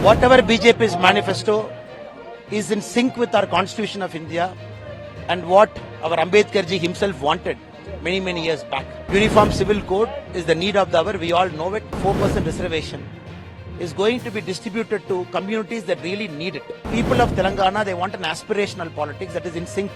Whatever BJP's manifesto is in sync with our Constitution of India and what our Ambedkar ji himself wanted many years back. Uniform Civil Code is the need of the hour. We all know it. 4% reservation is going to be distributed to communities that really need it. People of Telangana, they want an aspirational politics that is in sync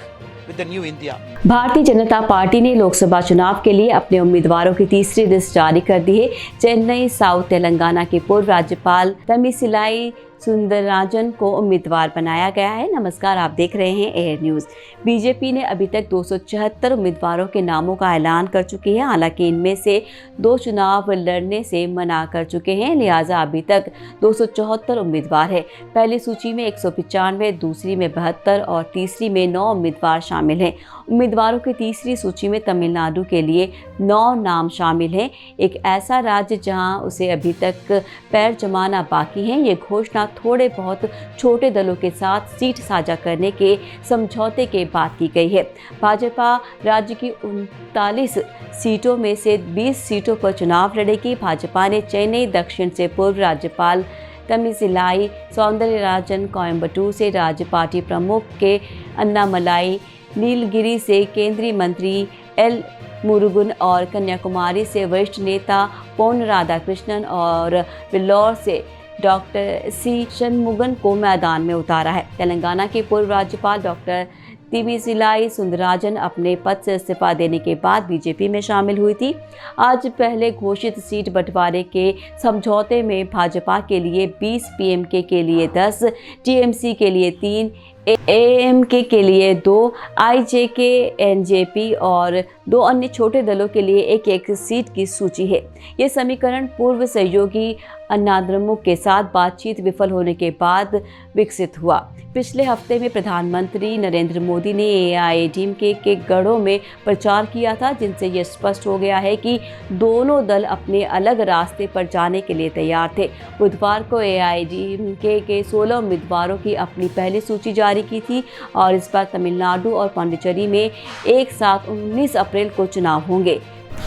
with the new India. Bharatiya Janata party ने लोकसभा चुनाव के लिए अपने उम्मीदवारों की तीसरी list जारी कर दी है। चेन्नई साउथ तेलंगाना के पूर्व राज्यपाल तमिसिलाई सुंदरराजन को उम्मीदवार बनाया गया है। नमस्कार, आप देख रहे हैं एयर न्यूज़। बीजेपी ने अभी तक 276 उम्मीदवारों के नामों का ऐलान कर चुकी है। हालांकि इनमें से 2 चुनाव लड़ने से मना कर चुके हैं, लिहाजा अभी तक 274 उम्मीदवार है। पहली सूची में 195, दूसरी में 72 और तीसरी में 9 उम्मीदवार शामिल हैं। उम्मीदवारों की तीसरी सूची में तमिलनाडु के लिए 9 नाम शामिल हैं। एक ऐसा राज्य जहां उसे अभी तक पैर जमाना बाकी है। ये घोषणा थोड़े बहुत छोटे दलों के साथ सीट साझा करने के समझौते के बाद की गई है। भाजपा राज्य की 39 सीटों में से 20 सीटों पर चुनाव लड़ेगी। भाजपा ने चेन्नई दक्षिण से पूर्व राज्यपाल तमिसिलाई सौंदरराजन, कोयम्बटूर से राज्य पार्टी प्रमुख के अन्नामलाई, नीलगिरी से केंद्रीय मंत्री एल मुरुगन और कन्याकुमारी से वरिष्ठ नेता पोन राधाकृष्णन और वेल्लोर से डॉक्टर सी षणमुगम को मैदान में उतारा है। तेलंगाना के पूर्व राज्यपाल डॉक्टर तमिसिलाई सुंदरराजन अपने पद से इस्तीफा देने के बाद बीजेपी में शामिल हुई थी। आज पहले घोषित सीट बंटवारे के समझौते में भाजपा के लिए 20, पीएमके के लिए 10, टीएमसी के लिए 3, एएमके के लिए 2, आईजेके, एनजेपी और 2 अन्य छोटे दलों के लिए एक सीट की सूची है। ये समीकरण पूर्व सहयोगी अन्नाद्रमुक के साथ बातचीत विफल होने के बाद विकसित हुआ। पिछले हफ्ते में प्रधानमंत्री नरेंद्र मोदी ने एआईएडीएमके के गढ़ों में प्रचार किया था, जिनसे ये स्पष्ट हो गया है कि दोनों दल अपने अलग रास्ते पर जाने के लिए तैयार थे। बुधवार को एआईएडीएमके के 16 उम्मीदवारों की अपनी पहली सूची जारी की थी और इस बार तमिलनाडु और पांडिचेरी में एक साथ 19 अप्रैल को चुनाव होंगे।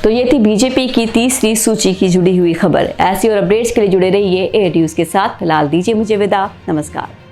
तो ये थी बीजेपी की तीसरी सूची की जुड़ी हुई खबर। ऐसी और अपडेट्स के लिए जुड़े रहिए एयर न्यूज़ के साथ। फिलहाल दीजिए मुझे विदा। नमस्कार।